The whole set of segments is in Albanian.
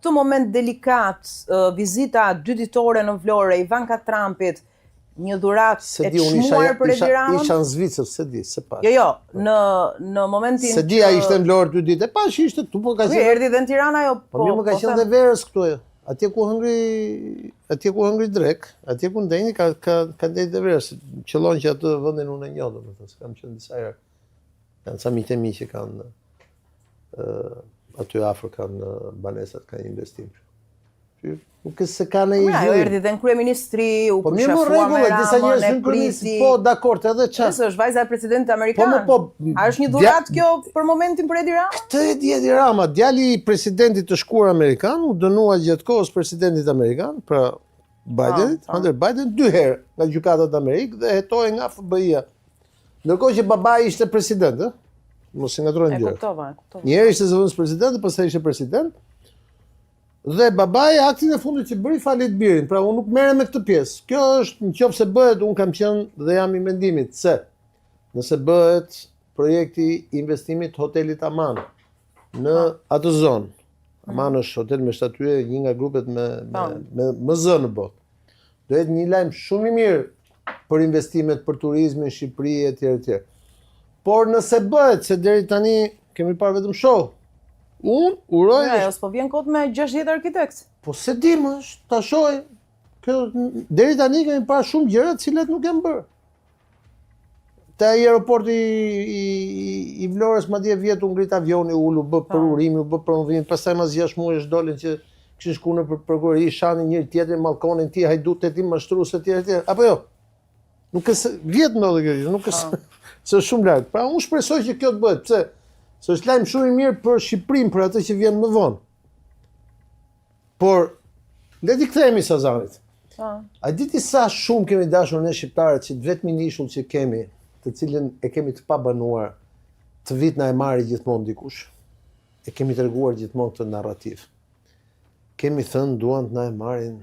këtë moment delikat, vizita 2 ditore në Vlorë e Ivanka Trumpit, një dhuratë e çmuar për Edi Ramën. Isha në Zvicër, se di, se pas. Jo, në momentin se di a ishte në Vlorë 2 ditë, e pas ishte tu, po ka qenë. Erdhi dhe në Tiranë ajo, po. Po më ka qenë dhe verës këtu e. Atje ku hëngri drek, atje ku ndeni ka ndeni dhe verës. Qëllon që atë vendin unë e njoh, domethënë, se kam qenë disa herë. Kanë ca miqtë mi që kanë aty afër kanë banesat, kanë investim. Nuk e se ka në i vjoj. Ajo erdi dhe në kryeministri, u përshafua me Ramën, e priti. Po, dakord, edhe qa. Nësë është vajza e presidentit Amerikan. A është një dhurat kjo për momentin për Edi Rama? Këtë e di Edi Rama, djali i presidentit të shkuar Amerikan, u dënua gjatë kohës presidentit Amerikan, pra Bidenit, Hunter Biden, 2 herë nga gjykatat Amerikë dhe hetoi nga FBI-a. Ndërkohë që babai ishte president, mos e ngatrojnë gjë. E kuptova. Një herë ishte zëvendës president, pastaj ishte president. Dhe babai aktin e fundit që bëri falit birin, pra unë nuk merrem me këtë pjesë. Kjo është nëse bëhet, unë kam qenë dhe jam i mendimit se nëse bëhet projekti investimit hotelit Aman në atë zonë. Aman është hotel me shtatyre, një nga grupet me më zë në botë. Do jetë një lajm shumë i mirë për investimet për turizmin në Shqipëri etj. Por nëse bëhet, se deri tani kemi parë vetëm show. Unë uroj... Ja, s'po vjen kot me 60 arkitekt. Po se di më është, ta shoj. Deri tani kemi parë shumë gjëra të cilat nuk janë bërë. Te aeroporti i Vlorës madje vjet u ngrit avioni, u bë për urimi, u bë promovim, pastaj mas 6 muajsh dolën që kishin shkuar në prokurori, shanin njëri tjetrin, mallkonin ti hajdute ti mashtrues etj. Apo jo? Nuk e vjet ndodhi kjo, nuk e se shumë lart. Pra unë shpresoj që kjo të bëhet, pse? Se është lajm shumë i mirë për Shqipërinë, për atë që vjen më vonë. Por, le t'i kthehemi Sazanit. A diti sa shumë kemi dashur ne shqiptarët që vetëm nishull që kemi, të cilën e kemi të pabanuar, të vit na e marri gjithmonë dikush. E kemi treguar gjithmonë këtë narrativ. Kemi thënë duan të na e marrin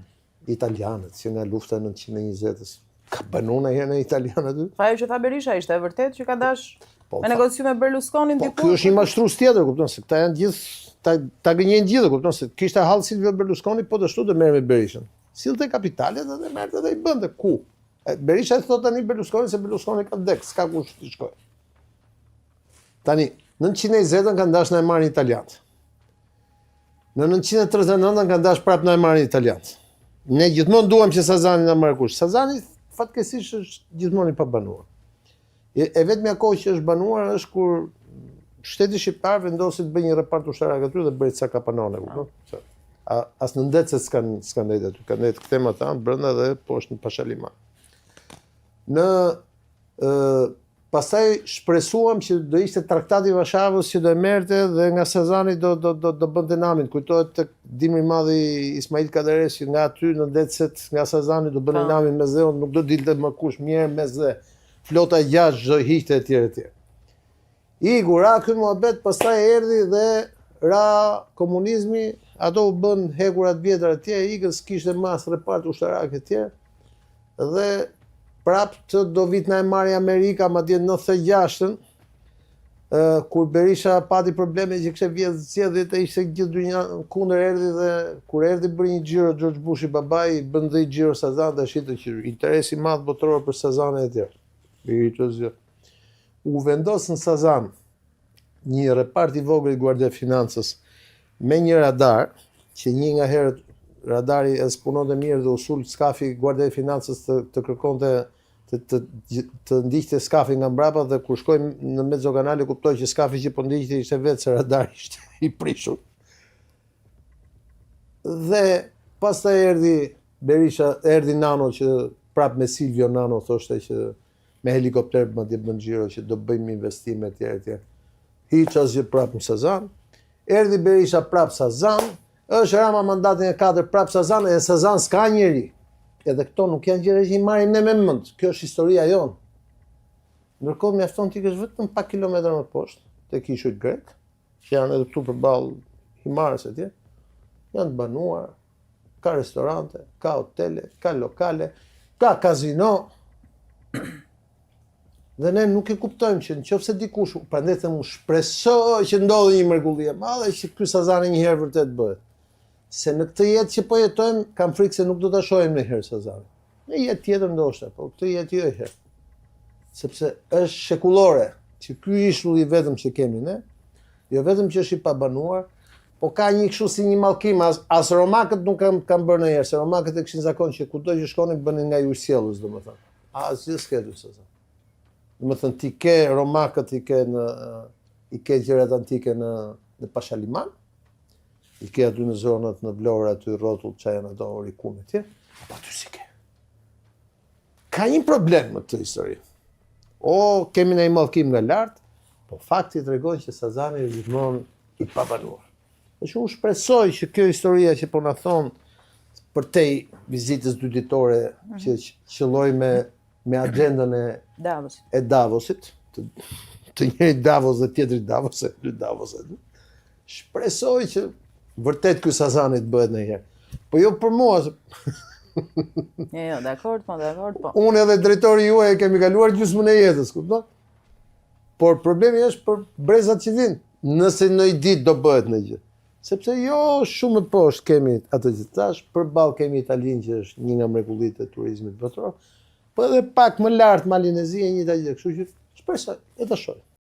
italianët, që nga lufta 1920-s. Ka banu në herë në italianët? Pa jo që tha Berisha ishte e vërtet që ka dash me negociu me Berlusconin diku? Po, kjo është një mashtrues tjetër, kupton se këta janë gjithë, ta gënjejnë gjithë, kupton se kishte hall Silvio Berlusconi, po të ashtu do merr me Berishën. Sillte kapitalet dhe merrte dhe i bënte ku. Berisha thot tani Berlusconi se Berlusconi ka vdek, s'ka kush të shkojë. Tani, në 1920 kanë dashur na e marrin italianët. Në 1939 kanë dashur prapë na e marrin italianët. Ne gjithmonë duam që Sazani na marrë kush. Sazani fatkeqësisht është gjithmonë i pabanuar. E vetmja kohë që është banuar është kur shteti shqiptar vendosi të bëjë një repart ushtarak aty dhe bëri ca kapanone, kupton? As në ndecet s'kan ndajt aty, kanë ndajt këtema ta brenda dhe poshtë në Pashaliman. Pastaj shpresuam që do ishte traktati i Varshavës që do e merrte dhe nga Sazani do bënte namin. Kujtohet tek dimri i madh i Ismail Kaderes që nga aty në ndecet nga Sazani do bënë namin me Zeun, nuk do dilte më kush mirë me Ze. Flota 6 do hiqte etj. Iku ra ky muhabet, pastaj erdhi dhe ra komunizmi, ato u bën hekurat vjetra atje, ikën s'kishte mas repart ushtarak etj. Dhe prap të do vit na e marri Amerika, madje në 96-ën, kur Berisha pati probleme që kishte vjedh zgjedhjet e ishte gjithë dynja kundër, erdhi dhe kur erdhi bëri një xhiro George Bushi babai, bën dhe xhiro Sazan tash që interesi i madh botror për Sazanin etj. U vendos në Sazan një repart i vogël i Guardia Financës me një radar, që një nga herët radari e spunonte mirë dhe usul skafi Guardia Financës të kërkonte të ndiqte skafi nga mbrapa dhe kur shkoi në mezzokanale kuptoi që skafi që po ndiqte ishte vetë se radari ishte i prishur. Dhe pastaj erdhi Berisha, erdhi Nano që prap me Silvio Nano thoshte që me helikopter madje bën xhiro që do bëjmë investime etj. Hiç asgjë prap në Sazan. Erdhi Berisha prap Sazan, është Rama mandatin e 4 prap Sazan, e Sazan s'ka njeri. Edhe këto nuk janë gjëra që i marrim ne me mend. Kjo është historia jonë. Ndërkohë mjafton ti kesh vetëm pak kilometra më poshtë tek ishujt grek, që janë edhe këtu përballë Himarës etj. Janë të banuar, ka restorante, ka hotele, ka lokale, ka kazino. Dhe ne nuk e kuptojmë që nëse dikush, prandaj them shpresoj që ndodhi një mrekulli e madhe që ky Sazani një herë vërtet bëhet. se në këtë jetë që po jetojmë, kam frikë se nuk do ta shohim në herë Sazarin. Në jetë tjetër ndoshta, po këtë jetë jo herë. Sepse është shekullore që ky ishull i vetëm që kemi ne, jo vetëm që është i pabanuar, po ka një kështu si një mallkim, as romakët nuk kanë bërë ndonjëherë, se romakët e kishin zakon që kudo që shkonin bënin nga jujsjellës, domethënë. Asgjë s'ke dy Sazar. Domethënë ti ke romakët, i ke gjërat antike në Pashaliman, i ke aty në zonat në Vlorë, aty rrotull që janë ato orikume tje, apo aty si ke. Ka një problem me këtë histori. O kemi një mallkim nga lartë, po fakti tregon që Sazani është gjithmonë i pabanuar. Dhe që unë shpresoj që kjo historia që po na thon për te vizitës dy ditore që qëlloj me agendën e Davosit, të njëri Davos dhe tjetri Davos, dy Davos. Shpresoj që vërtet ky Sazani të bëhet ndonjëherë. Po jo për mua. Jo, dakord, po. Unë edhe drejtori juaj e kemi kaluar gjysmën e jetës, kupton? Por problemi është për brezat që vinë, nëse në i ditë do bëhet në gjë. Sepse jo shumë më poshtë kemi atë që thash, përballë kemi Italinë që është një nga mrekullitë e turizmit botror, po edhe pak më lart Malinezia e njëjta gjë, kështu që shpresoj e ta shoh.